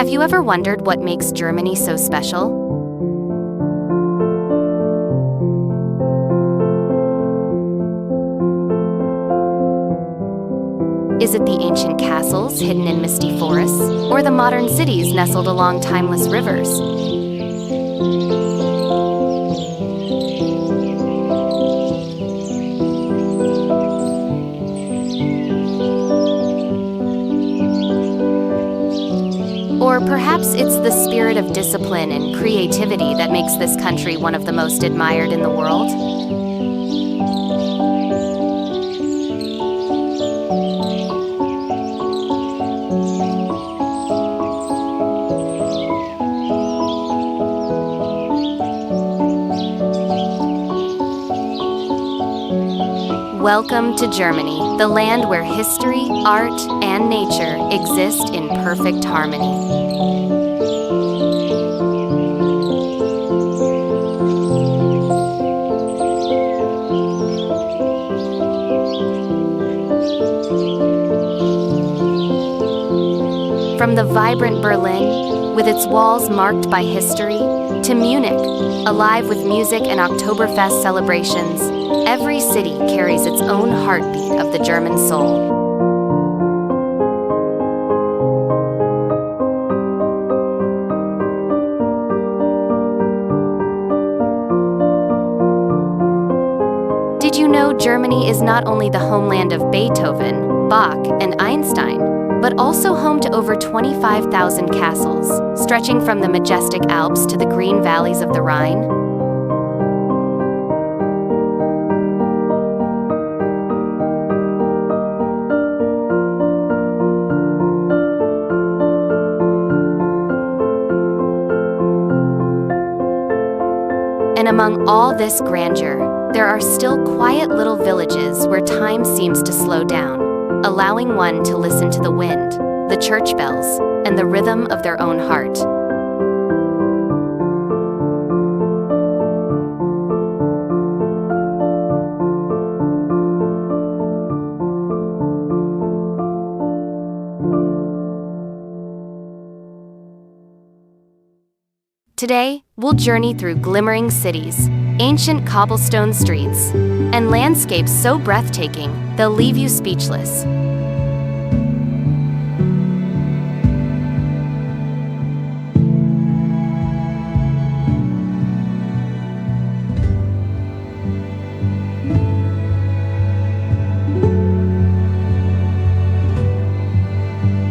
Have you ever wondered what makes Germany so special? Is it the ancient castles hidden in misty forests, or the modern cities nestled along timeless rivers? Or perhaps it's the spirit of discipline and creativity that makes this country one of the most admired in the world? Welcome to Germany, the land where history, art, and nature exist in perfect harmony. From the vibrant Berlin, with its walls marked by history, to Munich, alive with music and Oktoberfest celebrations, every city carries its own heartbeat of the German soul. Did you know Germany is not only the homeland of Beethoven, Bach, and Einstein, but also home to over 25,000 castles, stretching from the majestic Alps to the green valleys of the Rhine? And among all this grandeur, there are still quiet little villages where time seems to slow down, allowing one to listen to the wind, the church bells, and the rhythm of their own heart. Today, we'll journey through glimmering cities, ancient cobblestone streets, and landscapes so breathtaking, they'll leave you speechless.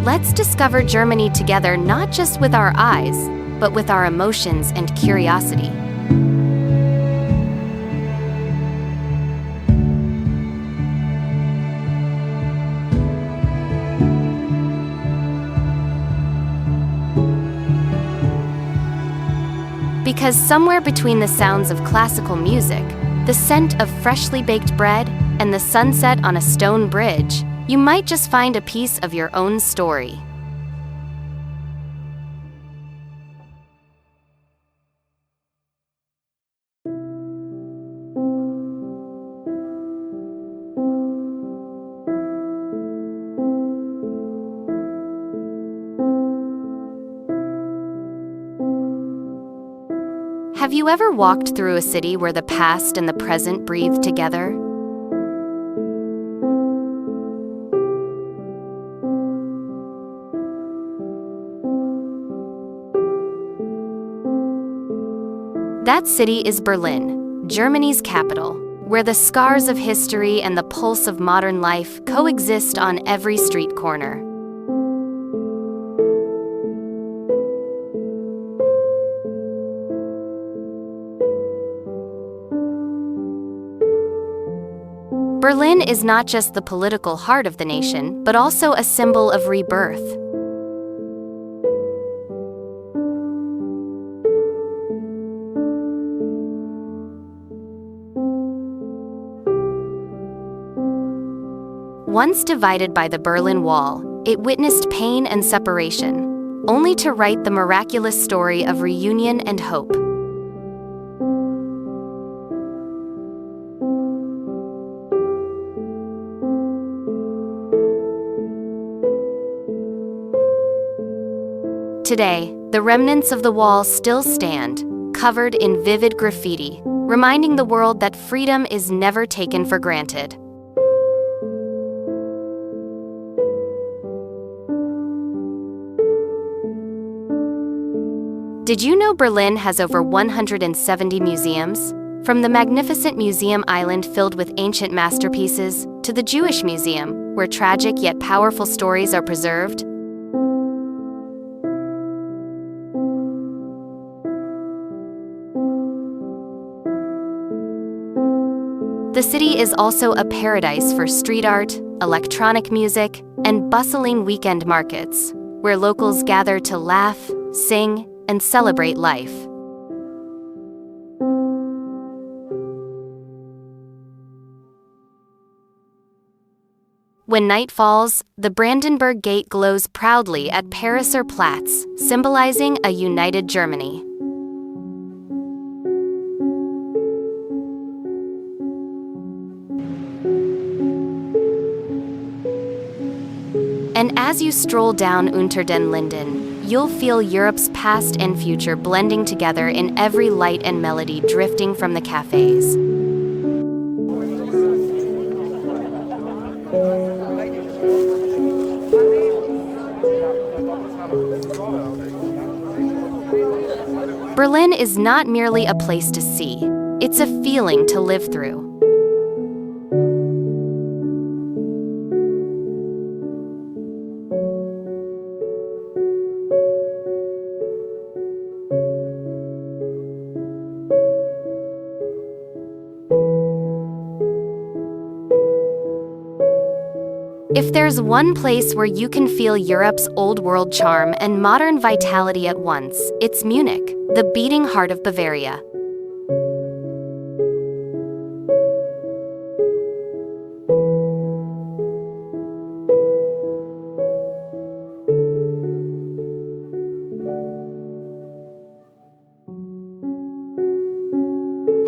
Let's discover Germany together, not just with our eyes, but with our emotions and curiosity. Because somewhere between the sounds of classical music, the scent of freshly baked bread, and the sunset on a stone bridge, you might just find a piece of your own story. Have you ever walked through a city where the past and the present breathe together? That city is Berlin, Germany's capital, where the scars of history and the pulse of modern life coexist on every street corner. Berlin is not just the political heart of the nation, but also a symbol of rebirth. Once divided by the Berlin Wall, it witnessed pain and separation, only to write the miraculous story of reunion and hope. Today, the remnants of the walls still stand, covered in vivid graffiti, reminding the world that freedom is never taken for granted. Did you know Berlin has over 170 museums? From the magnificent museum island filled with ancient masterpieces, to the Jewish Museum, where tragic yet powerful stories are preserved? The city is also a paradise for street art, electronic music, and bustling weekend markets, where locals gather to laugh, sing, and celebrate life. When night falls, the Brandenburg Gate glows proudly at Pariser Platz, symbolizing a united Germany. And as you stroll down Unter den Linden, you'll feel Europe's past and future blending together in every light and melody drifting from the cafes. Berlin is not merely a place to see, it's a feeling to live through. If there's one place where you can feel Europe's old-world charm and modern vitality at once, it's Munich, the beating heart of Bavaria.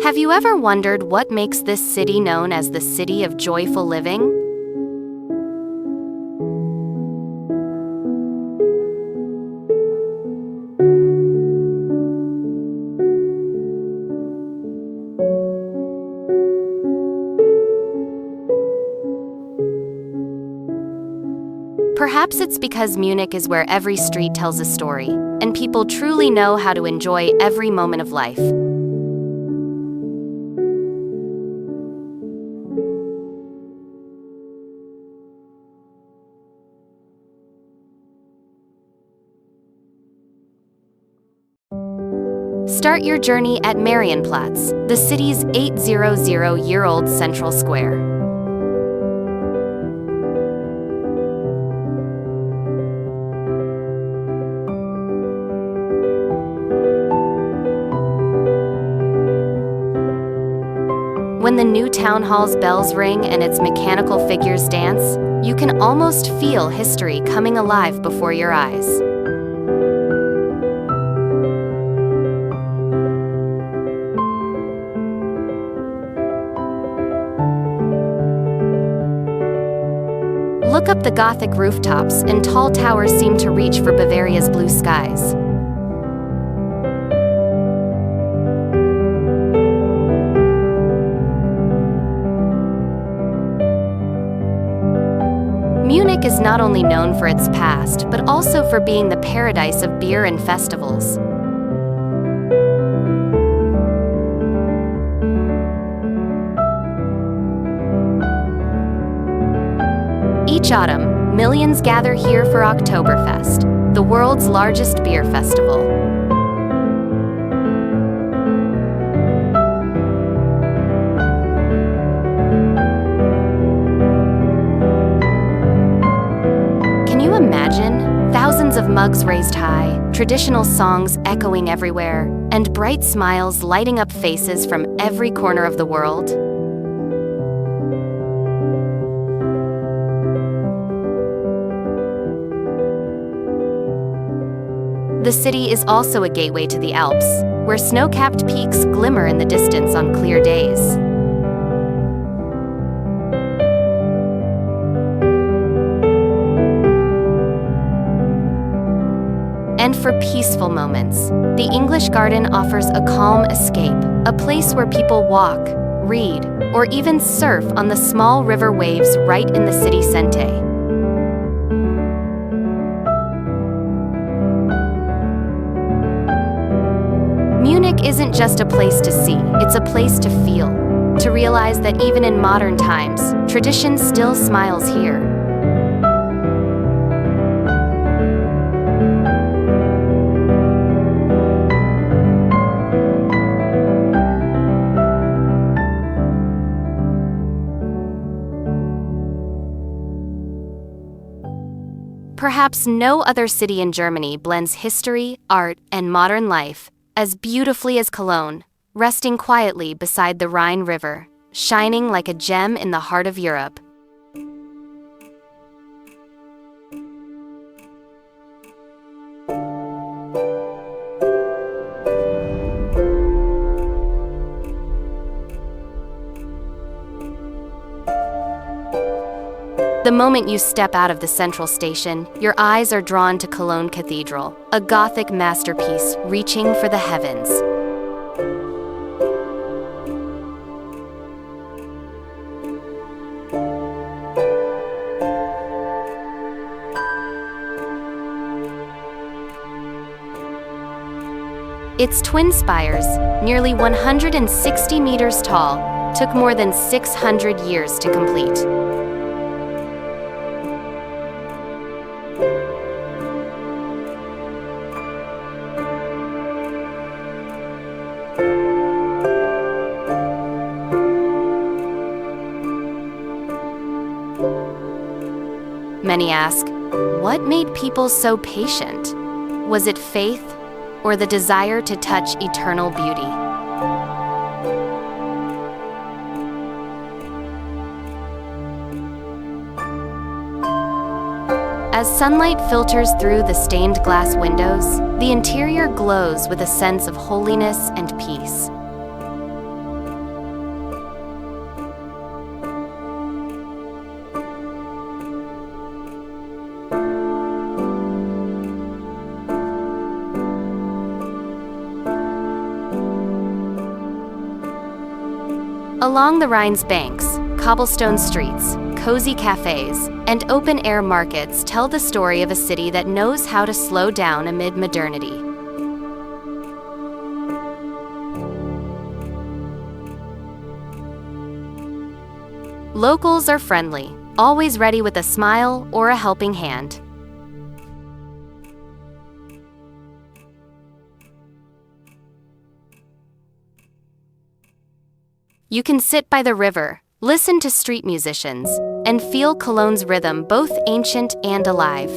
Have you ever wondered what makes this city known as the City of Joyful Living? Perhaps it's because Munich is where every street tells a story, and people truly know how to enjoy every moment of life. Start your journey at Marienplatz, the city's 800-year-old central square. When the new town hall's bells ring and its mechanical figures dance, you can almost feel history coming alive before your eyes. Look up the Gothic rooftops, and tall towers seem to reach for Bavaria's blue skies. Munich is not only known for its past, but also for being the paradise of beer and festivals. Each autumn, millions gather here for Oktoberfest, the world's largest beer festival. Can you imagine? Thousands of mugs raised high, traditional songs echoing everywhere, and bright smiles lighting up faces from every corner of the world. The city is also a gateway to the Alps, where snow-capped peaks glimmer in the distance on clear days. And for peaceful moments, the English Garden offers a calm escape, a place where people walk, read, or even surf on the small river waves right in the city center. Munich isn't just a place to see, it's a place to feel, to realize that even in modern times, tradition still smiles here. Perhaps no other city in Germany blends history, art, and modern life as beautifully as Cologne, resting quietly beside the Rhine River, shining like a gem in the heart of Europe. The moment you step out of the central station, your eyes are drawn to Cologne Cathedral, a Gothic masterpiece reaching for the heavens. Its twin spires, nearly 160 meters tall, took more than 600 years to complete. Many ask, what made people so patient? Was it faith or the desire to touch eternal beauty? As sunlight filters through the stained glass windows, the interior glows with a sense of holiness and peace. Along the Rhine's banks, cobblestone streets, cozy cafes, and open-air markets tell the story of a city that knows how to slow down amid modernity. Locals are friendly, always ready with a smile or a helping hand. You can sit by the river, listen to street musicians, and feel Cologne's rhythm, both ancient and alive.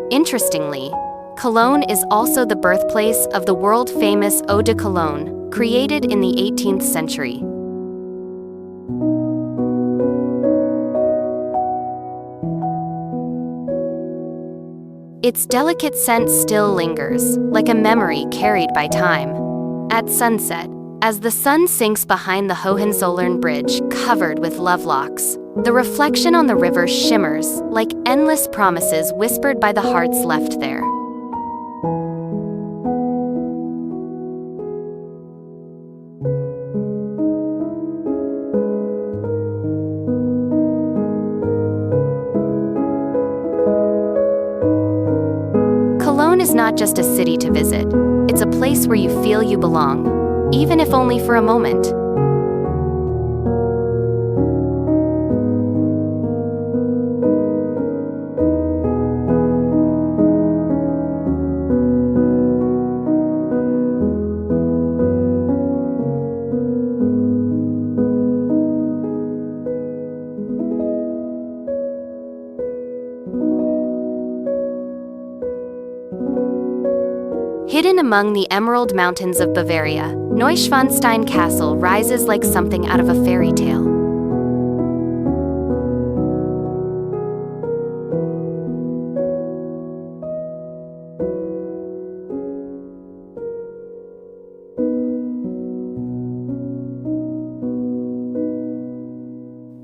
Interestingly, Cologne is also the birthplace of the world-famous Eau de Cologne, created in the 18th century. Its delicate scent still lingers, like a memory carried by time. At sunset, as the sun sinks behind the Hohenzollern Bridge covered with lovelocks, the reflection on the river shimmers like endless promises whispered by the hearts left there. Cologne is not just a city to visit, it's a place where you feel you belong, even if only for a moment. Hidden among the emerald mountains of Bavaria, Neuschwanstein Castle rises like something out of a fairy tale.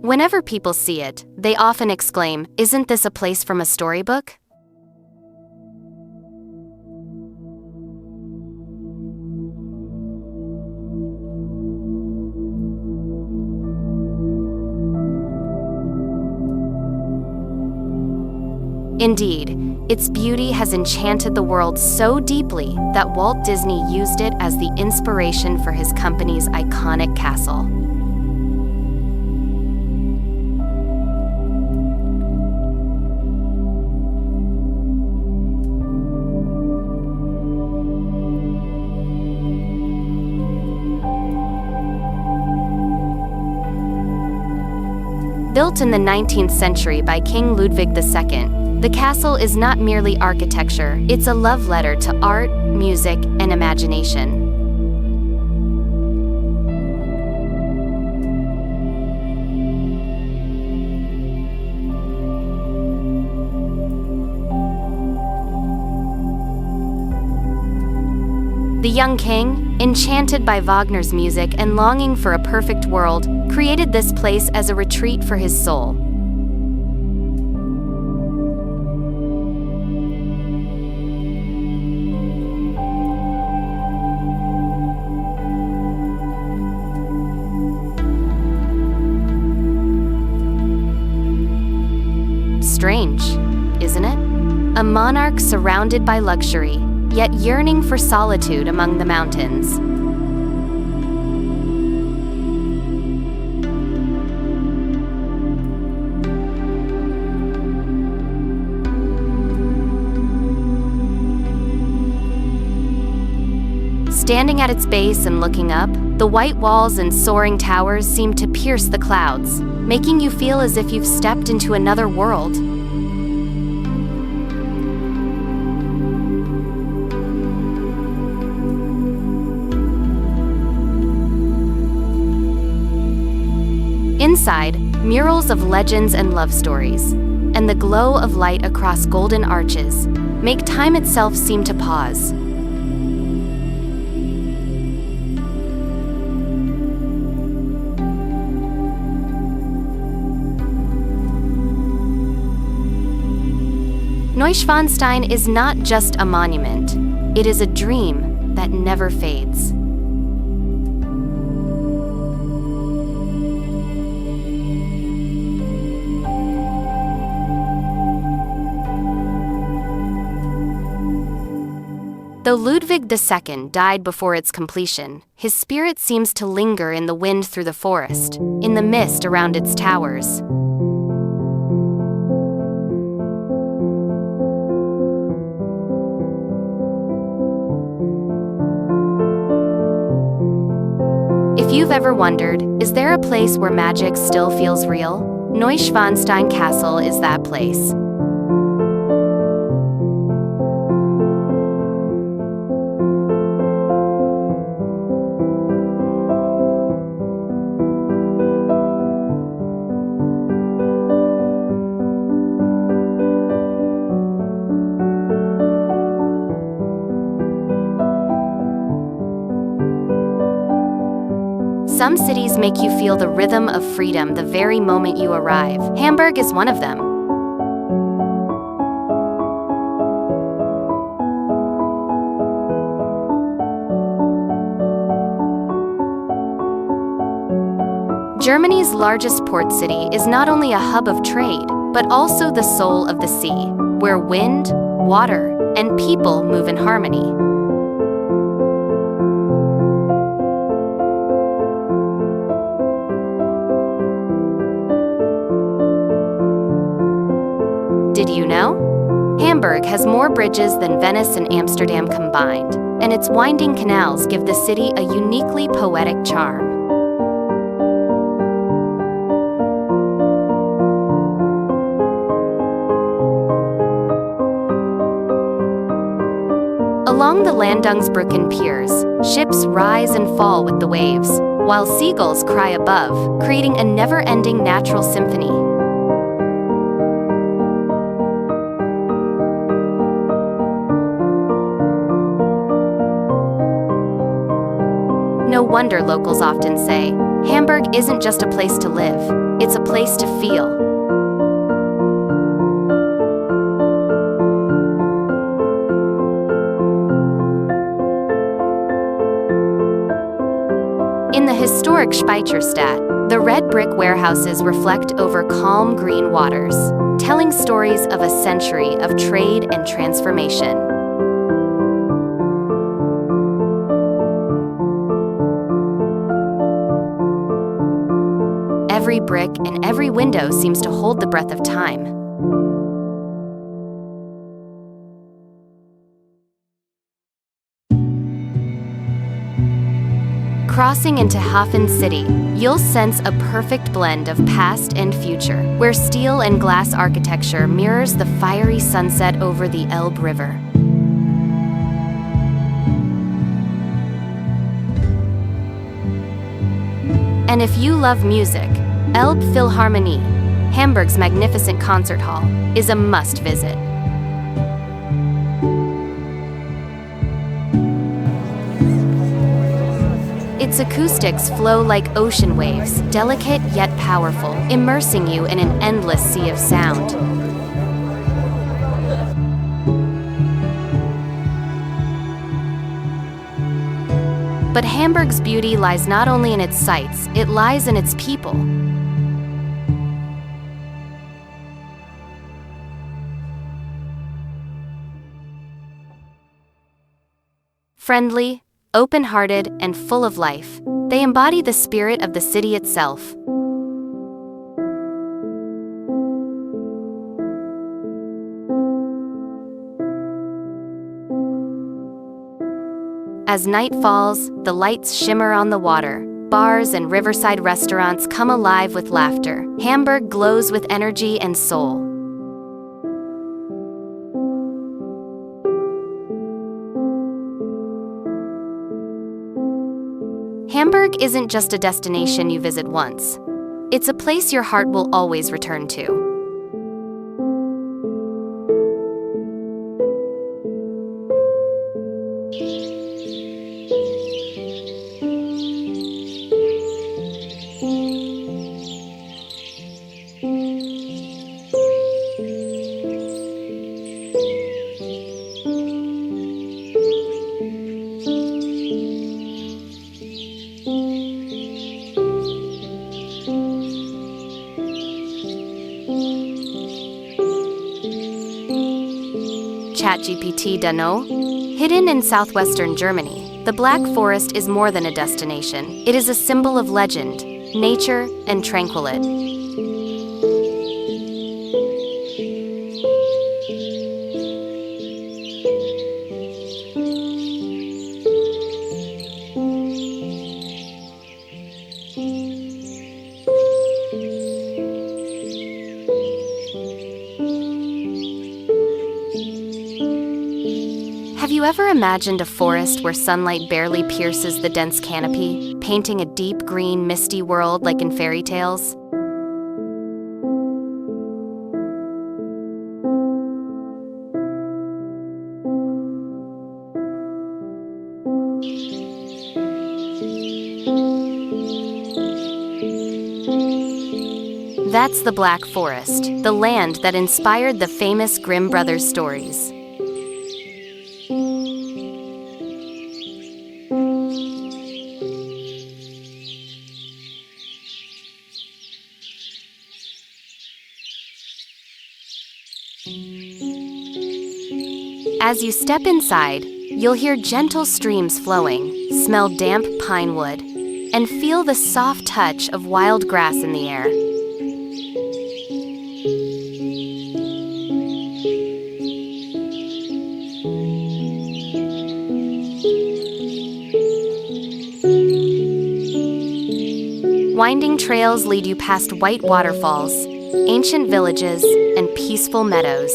Whenever people see it, they often exclaim, "Isn't this a place from a storybook?" Indeed, its beauty has enchanted the world so deeply that Walt Disney used it as the inspiration for his company's iconic castle. Built in the 19th century by King Ludwig II, the castle is not merely architecture, it's a love letter to art, music, and imagination. The young king, enchanted by Wagner's music and longing for a perfect world, created this place as a retreat for his soul. Strange, isn't it? A monarch surrounded by luxury, yet yearning for solitude among the mountains. Standing at its base and looking up, the white walls and soaring towers seem to pierce the clouds, making you feel as if you've stepped into another world. Inside, murals of legends and love stories, and the glow of light across golden arches, make time itself seem to pause. Neuschwanstein is not just a monument, it is a dream that never fades. Though Ludwig II died before its completion, his spirit seems to linger in the wind through the forest, in the mist around its towers. If you've ever wondered, is there a place where magic still feels real? Neuschwanstein Castle is that place. Some cities make you feel the rhythm of freedom the very moment you arrive. Hamburg is one of them. Germany's largest port city is not only a hub of trade, but also the soul of the sea, where wind, water, and people move in harmony. Did you know? Hamburg has more bridges than Venice and Amsterdam combined, and its winding canals give the city a uniquely poetic charm. Along the Landungsbrücken piers, ships rise and fall with the waves, while seagulls cry above, creating a never-ending natural symphony. No wonder locals often say, Hamburg isn't just a place to live, it's a place to feel. In the historic Speicherstadt, the red brick warehouses reflect over calm green waters, telling stories of a century of trade and transformation. Every brick and every window seems to hold the breath of time. Crossing into Hafen City, you'll sense a perfect blend of past and future, where steel and glass architecture mirrors the fiery sunset over the Elbe River. And if you love music, Elbe Philharmonie, Hamburg's magnificent concert hall, is a must-visit. Its acoustics flow like ocean waves, delicate yet powerful, immersing you in an endless sea of sound. But Hamburg's beauty lies not only in its sights, it lies in its people. Friendly, open-hearted, and full of life, they embody the spirit of the city itself. As night falls, the lights shimmer on the water. Bars and riverside restaurants come alive with laughter. Hamburg glows with energy and soul. Hamburg isn't just a destination you visit once. It's a place your heart will always return to. ChatGPT Dano? Hidden in southwestern Germany, the Black Forest is more than a destination. It is a symbol of legend, nature, and tranquility. Have you ever imagined a forest where sunlight barely pierces the dense canopy, painting a deep green, misty world like in fairy tales? That's the Black Forest, the land that inspired the famous Grimm brothers stories. As you step inside, you'll hear gentle streams flowing, smell damp pine wood, and feel the soft touch of wild grass in the air. Winding trails lead you past white waterfalls, ancient villages, and peaceful meadows.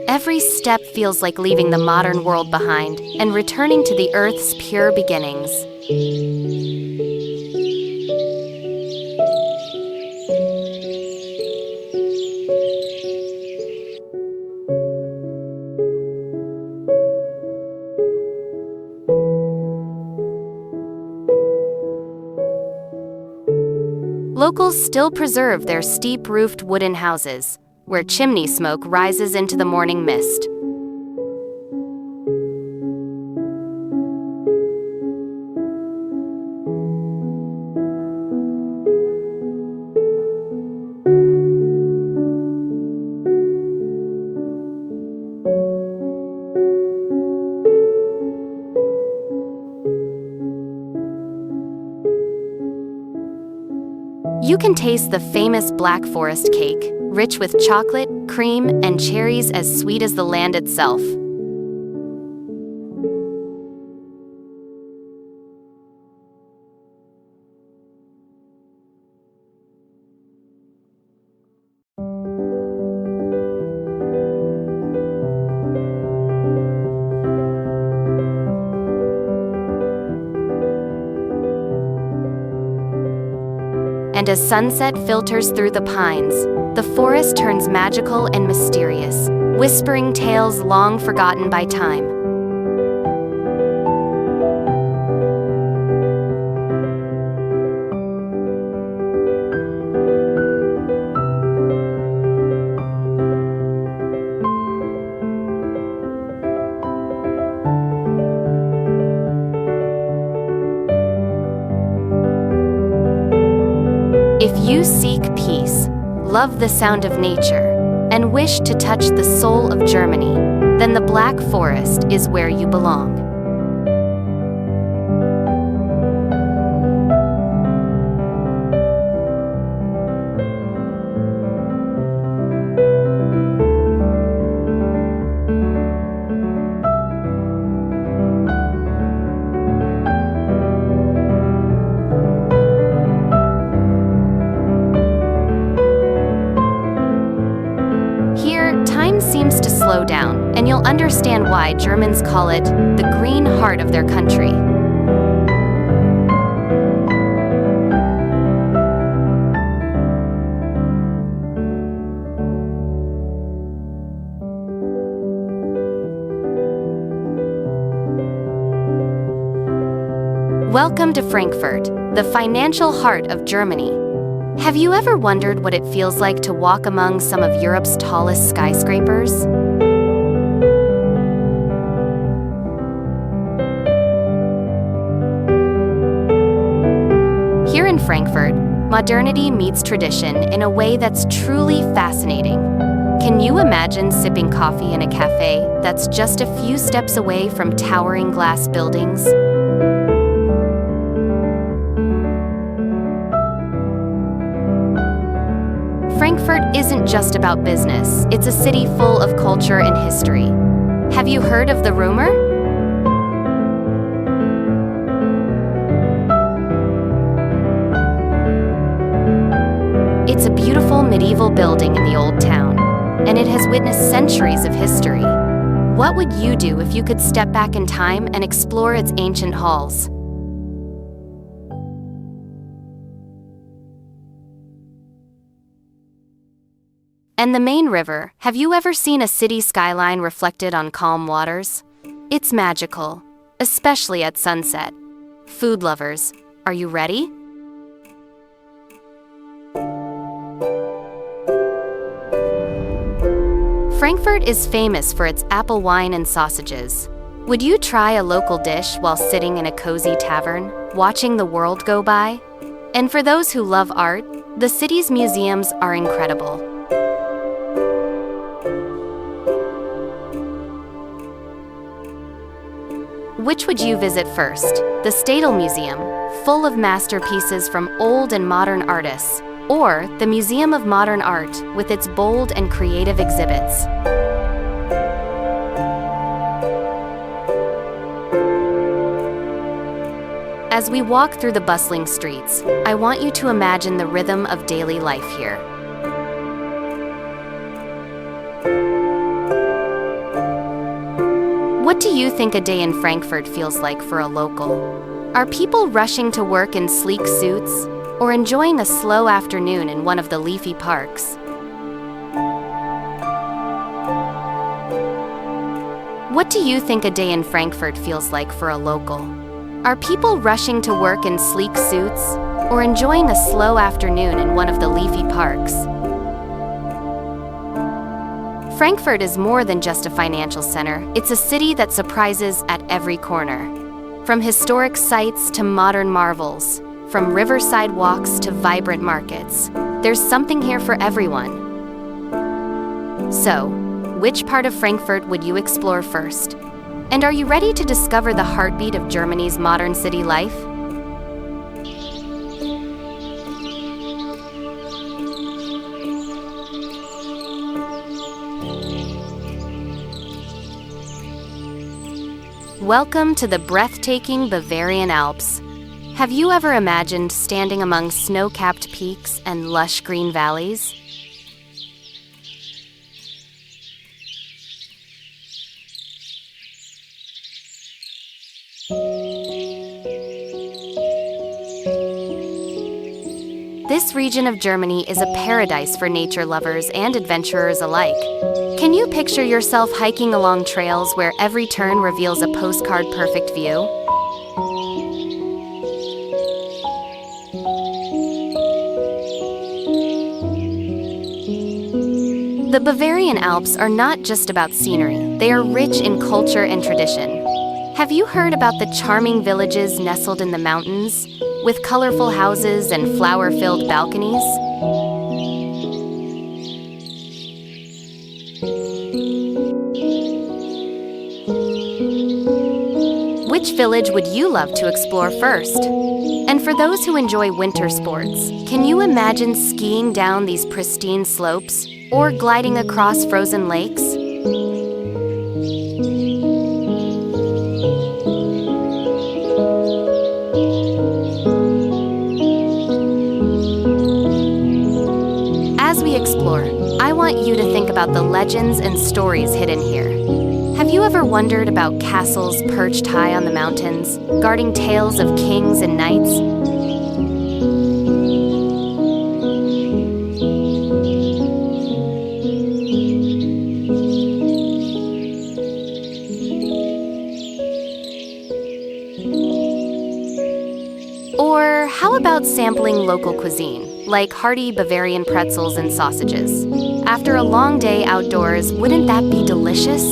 Every step feels like leaving the modern world behind and returning to the Earth's pure beginnings. Locals still preserve their steep-roofed wooden houses, where chimney smoke rises into the morning mist. You can taste the famous Black Forest cake, rich with chocolate, cream, and cherries as sweet as the land itself. And as sunset filters through the pines, the forest turns magical and mysterious, whispering tales long forgotten by time. If you seek peace, love the sound of nature, and wish to touch the soul of Germany, then the Black Forest is where you belong. Seems to slow down, and you'll understand why Germans call it the green heart of their country. Welcome to Frankfurt, the financial heart of Germany. Have you ever wondered what it feels like to walk among some of Europe's tallest skyscrapers? Here in Frankfurt, modernity meets tradition in a way that's truly fascinating. Can you imagine sipping coffee in a cafe that's just a few steps away from towering glass buildings? Frankfurt isn't just about business, it's a city full of culture and history. Have you heard of the rumor? It's a beautiful medieval building in the old town, and it has witnessed centuries of history. What would you do if you could step back in time and explore its ancient halls? And the main river, have you ever seen a city skyline reflected on calm waters? It's magical, especially at sunset. Food lovers, are you ready? Frankfurt is famous for its apple wine and sausages. Would you try a local dish while sitting in a cozy tavern, watching the world go by? And for those who love art, the city's museums are incredible. Which would you visit first? The Stadel Museum, full of masterpieces from old and modern artists, or the Museum of Modern Art with its bold and creative exhibits? As we walk through the bustling streets, I want you to imagine the rhythm of daily life here. What do you think a day in Frankfurt feels like for a local? Are people rushing to work in sleek suits, or enjoying a slow afternoon in one of the leafy parks? What do you think a day in Frankfurt feels like for a local? Are people rushing to work in sleek suits, or enjoying a slow afternoon in one of the leafy parks? Frankfurt is more than just a financial center. It's a city that surprises at every corner. From historic sites to modern marvels, from riverside walks to vibrant markets, there's something here for everyone. So, which part of Frankfurt would you explore first? And are you ready to discover the heartbeat of Germany's modern city life? Welcome to the breathtaking Bavarian Alps. Have you ever imagined standing among snow-capped peaks and lush green valleys? This region of Germany is a paradise for nature lovers and adventurers alike. Can you picture yourself hiking along trails where every turn reveals a postcard-perfect view? The Bavarian Alps are not just about scenery, they are rich in culture and tradition. Have you heard about the charming villages nestled in the mountains, with colorful houses and flower-filled balconies? Which village would you love to explore first? And for those who enjoy winter sports, can you imagine skiing down these pristine slopes or gliding across frozen lakes? As we explore, I want you to think about the legends and stories hidden here. Have you ever wondered about castles perched high on the mountains, guarding tales of kings and knights? Or how about sampling local cuisine, like hearty Bavarian pretzels and sausages? After a long day outdoors, wouldn't that be delicious?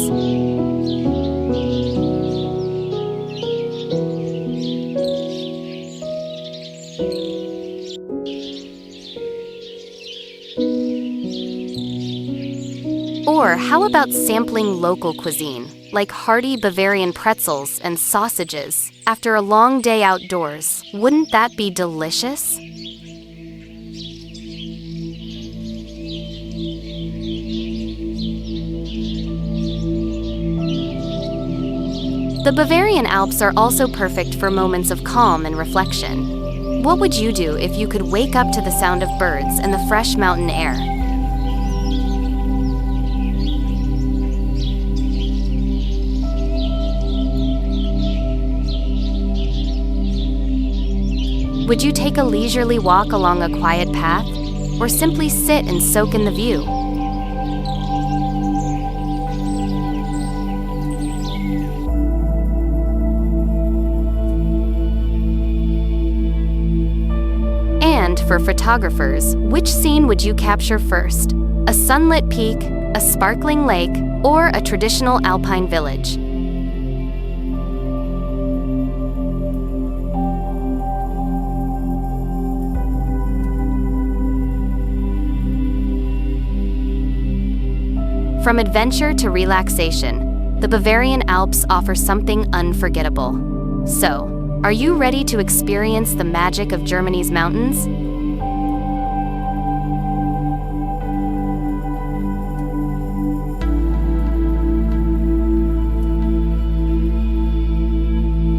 Or how about sampling local cuisine, like hearty Bavarian pretzels and sausages, after a long day outdoors? Wouldn't that be delicious? The Bavarian Alps are also perfect for moments of calm and reflection. What would you do if you could wake up to the sound of birds and the fresh mountain air? Would you take a leisurely walk along a quiet path, or simply sit and soak in the view? And for photographers, which scene would you capture first? A sunlit peak, a sparkling lake, or a traditional alpine village? From adventure to relaxation, the Bavarian Alps offer something unforgettable. So, are you ready to experience the magic of Germany's mountains?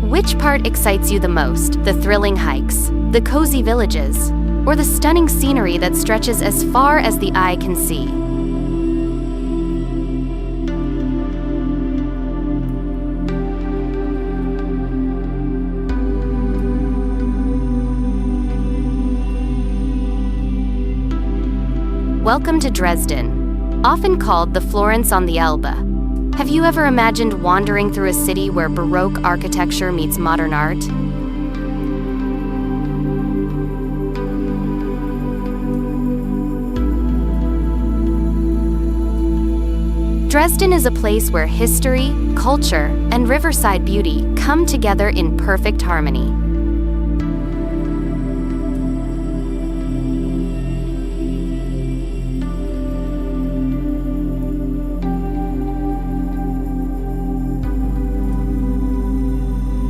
Which part excites you the most? The thrilling hikes, the cozy villages, or the stunning scenery that stretches as far as the eye can see? Welcome to Dresden, often called the Florence on the Elbe. Have you ever imagined wandering through a city where Baroque architecture meets modern art? Dresden is a place where history, culture, and riverside beauty come together in perfect harmony.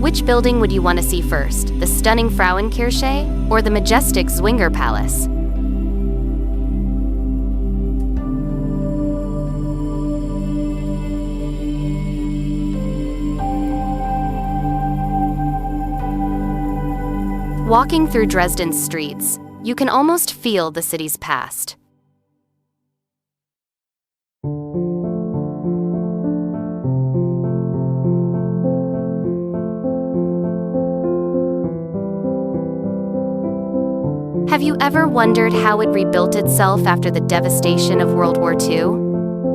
Which building would you want to see first, the stunning Frauenkirche or the majestic Zwinger Palace? Walking through Dresden's streets, you can almost feel the city's past. Have you ever wondered how it rebuilt itself after the devastation of World War II?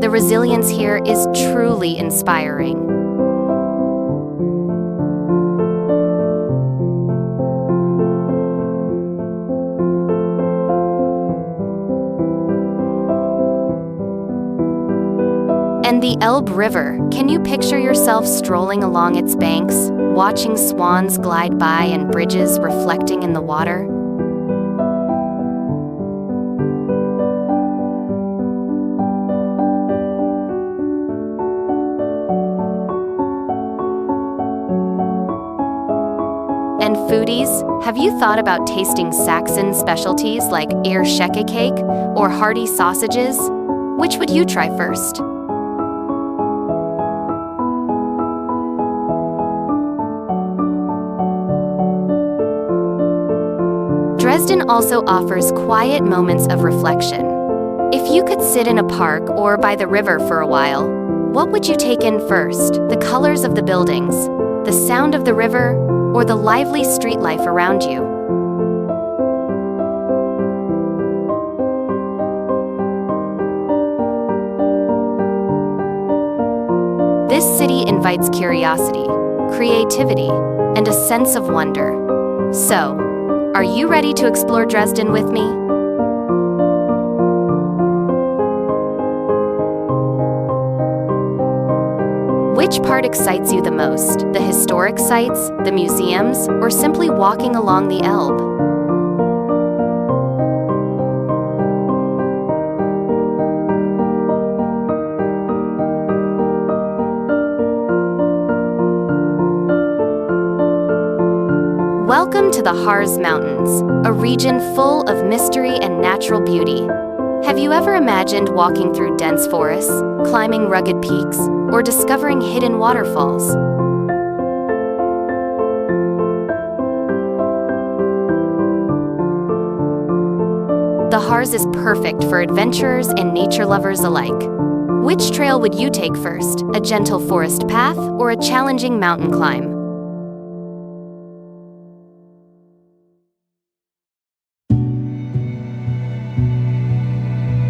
The resilience here is truly inspiring. And the Elbe River, can you picture yourself strolling along its banks, watching swans glide by and bridges reflecting in the water? And foodies, have you thought about tasting Saxon specialties like Eierschecke cake or hearty sausages? Which would you try first? Dresden also offers quiet moments of reflection. If you could sit in a park or by the river for a while, what would you take in first? The colors of the buildings, the sound of the river, or the lively street life around you? This city invites curiosity, creativity, and a sense of wonder. So, are you ready to explore Dresden with me? Which part excites you the most? The historic sites, the museums, or simply walking along the Elbe? Welcome to the Harz Mountains, a region full of mystery and natural beauty. Have you ever imagined walking through dense forests, climbing rugged peaks, or discovering hidden waterfalls? The Harz is perfect for adventurers and nature lovers alike. Which trail would you take first, a gentle forest path or a challenging mountain climb?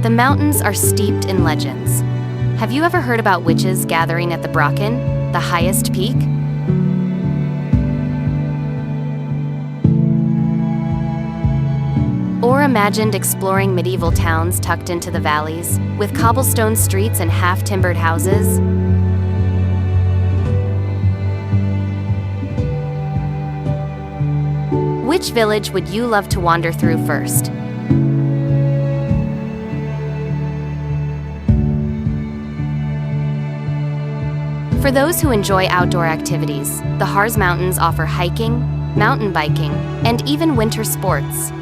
The mountains are steeped in legends. Have you ever heard about witches gathering at the Brocken, the highest peak? Or imagined exploring medieval towns tucked into the valleys, with cobblestone streets and half-timbered houses? Which village would you love to wander through first? For those who enjoy outdoor activities, the Harz Mountains offer hiking, mountain biking, and even winter sports.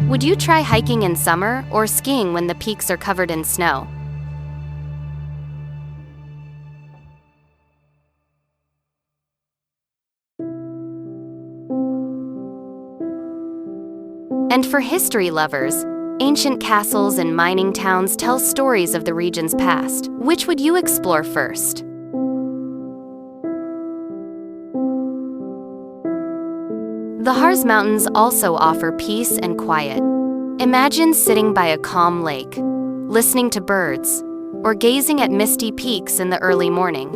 Would you try hiking in summer or skiing when the peaks are covered in snow? And for history lovers, ancient castles and mining towns tell stories of the region's past. Which would you explore first? The Harz Mountains also offer peace and quiet. Imagine sitting by a calm lake, listening to birds, or gazing at misty peaks in the early morning.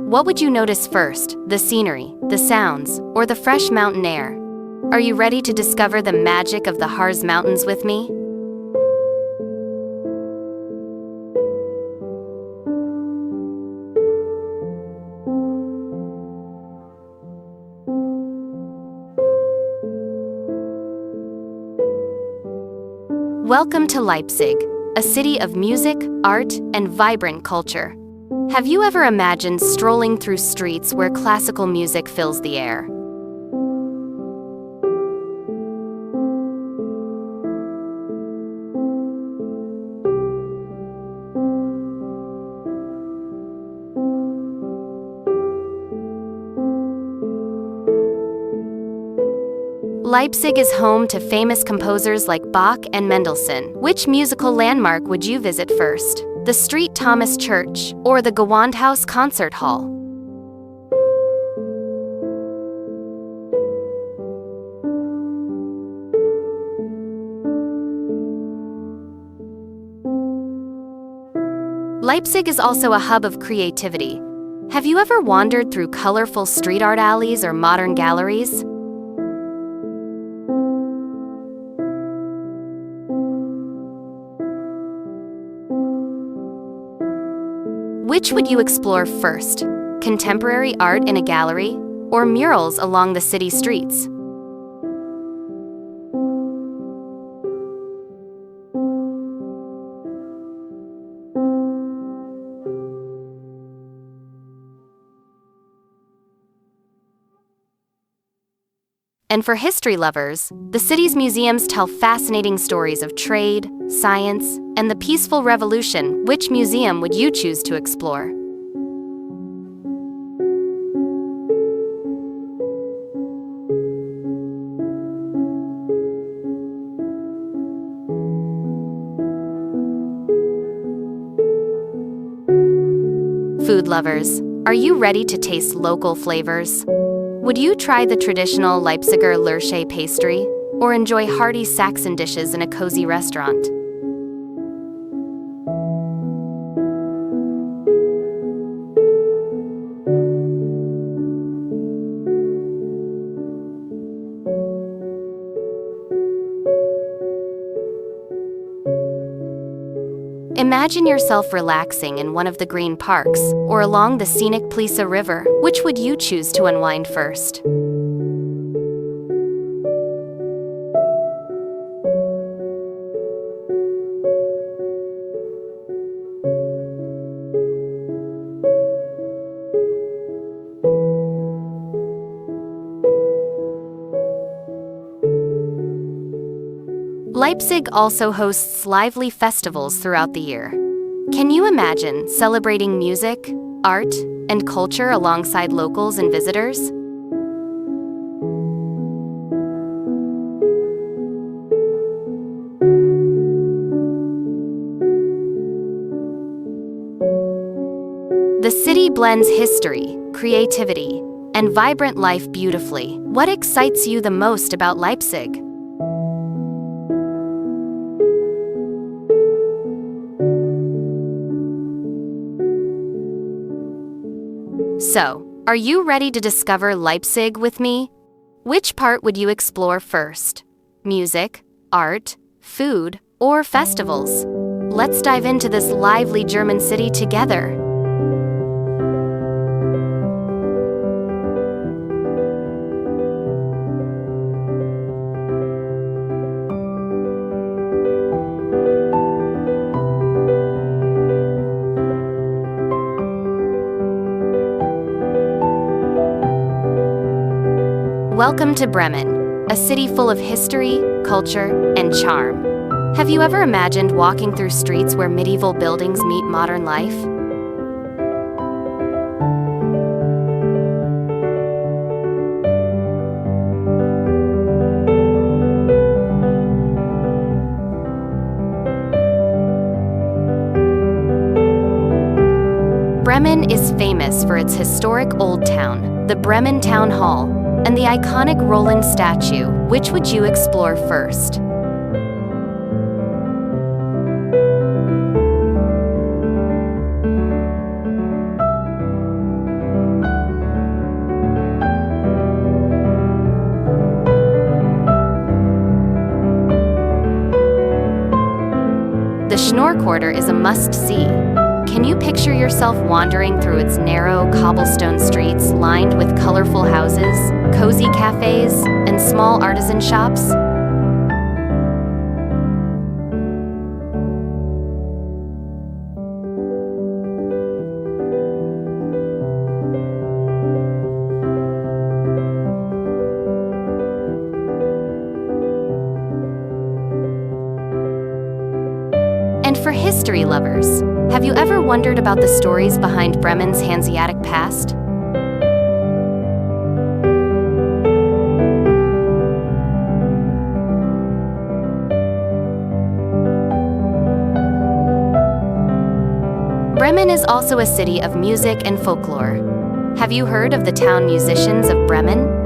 What would you notice first, the scenery, the sounds, or the fresh mountain air? Are you ready to discover the magic of the Harz Mountains with me? Welcome to Leipzig, a city of music, art, and vibrant culture. Have you ever imagined strolling through streets where classical music fills the air? Leipzig is home to famous composers like Bach and Mendelssohn. Which musical landmark would you visit first? The St. Thomas Church or the Gewandhaus Concert Hall? Leipzig is also a hub of creativity. Have you ever wandered through colorful street art alleys or modern galleries? Which would you explore first? Contemporary art in a gallery or murals along the city streets? And for history lovers, the city's museums tell fascinating stories of trade, science, and the peaceful revolution. Which museum would you choose to explore? Food lovers, are you ready to taste local flavors? Would you try the traditional Leipziger Lürsche pastry, or enjoy hearty Saxon dishes in a cozy restaurant? Imagine yourself relaxing in one of the green parks or along the scenic Plisa River. Which would you choose to unwind first? Leipzig also hosts lively festivals throughout the year. Can you imagine celebrating music, art, and culture alongside locals and visitors? The city blends history, creativity, and vibrant life beautifully. What excites you the most about Leipzig? So, are you ready to discover Leipzig with me? Which part would you explore first? Music, art, food, or festivals? Let's dive into this lively German city together. Welcome to Bremen, a city full of history, culture, and charm. Have you ever imagined walking through streets where medieval buildings meet modern life? Bremen is famous for its historic old town, the Bremen Town Hall, and the iconic Roland statue. Which would you explore first? The Schnorrquarter is a must-see. Can you picture yourself wandering through its narrow cobblestone streets lined with colorful houses, cozy cafes, and small artisan shops? And for history lovers, have you ever wondered about the stories behind Bremen's Hanseatic past? Bremen is also a city of music and folklore. Have you heard of the town musicians of Bremen?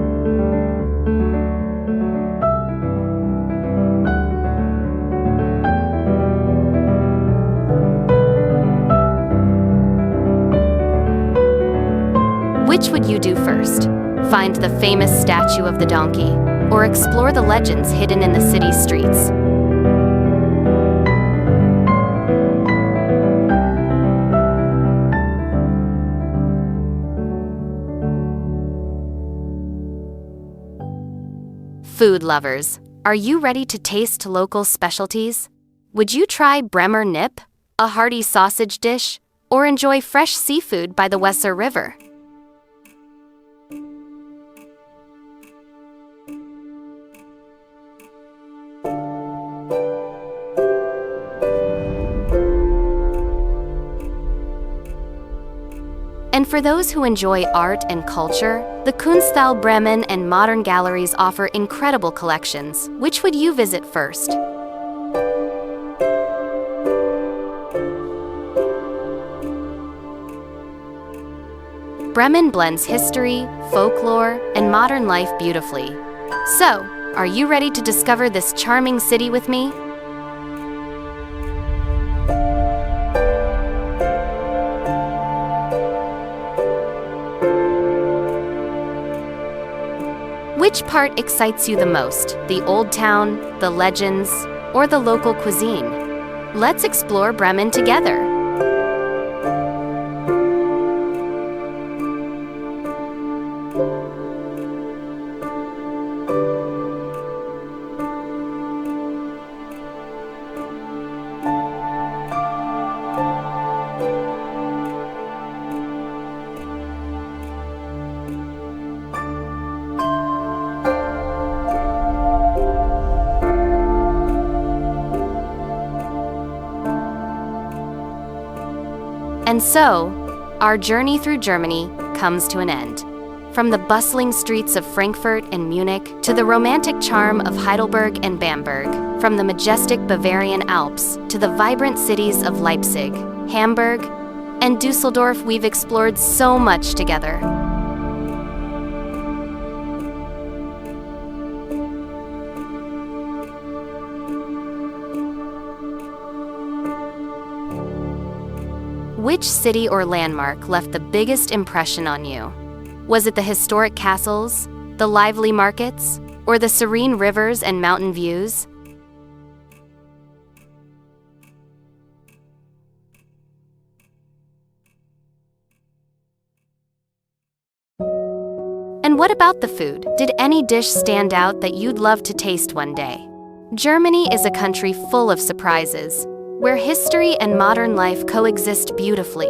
Which would you do first? Find the famous statue of the donkey, or explore the legends hidden in the city streets? Food lovers, are you ready to taste local specialties? Would you try Bremer Nip, a hearty sausage dish, or enjoy fresh seafood by the Weser River? And for those who enjoy art and culture, the Kunsthalle Bremen and modern galleries offer incredible collections. Which would you visit first? Bremen blends history, folklore, and modern life beautifully. So, are you ready to discover this charming city with me? Which part excites you the most? The old town, the legends, or the local cuisine? Let's explore Bremen together. And so, our journey through Germany comes to an end. From the bustling streets of Frankfurt and Munich to the romantic charm of Heidelberg and Bamberg, from the majestic Bavarian Alps to the vibrant cities of Leipzig, Hamburg, and Düsseldorf, we've explored so much together. Which city or landmark left the biggest impression on you? Was it the historic castles, the lively markets, or the serene rivers and mountain views? And what about the food? Did any dish stand out that you'd love to taste one day? Germany is a country full of surprises, where history and modern life coexist beautifully.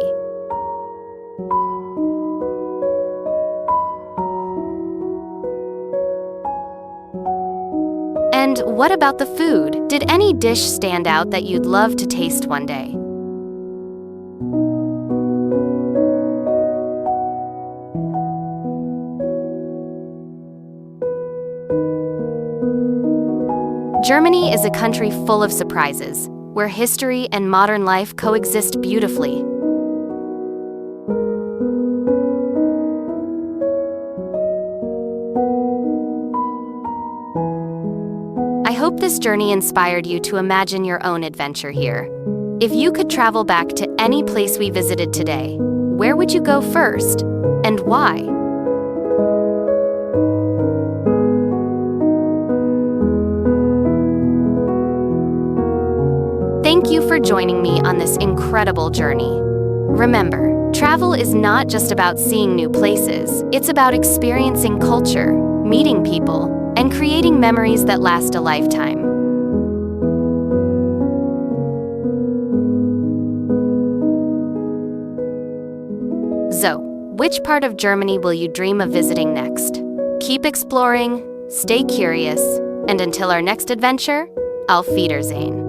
And what about the food? Did any dish stand out that you'd love to taste one day? Germany is a country full of surprises, where history and modern life coexist beautifully. this journey inspired you to imagine your own adventure here. If you could travel back to any place we visited today, where would you go first, and why? Thank you for joining me on this incredible journey. Remember, travel is not just about seeing new places, it's about experiencing culture, meeting people, and creating memories that last a lifetime. So, which part of Germany will you dream of visiting next? Keep exploring, stay curious, and until our next adventure, Auf Wiedersehen.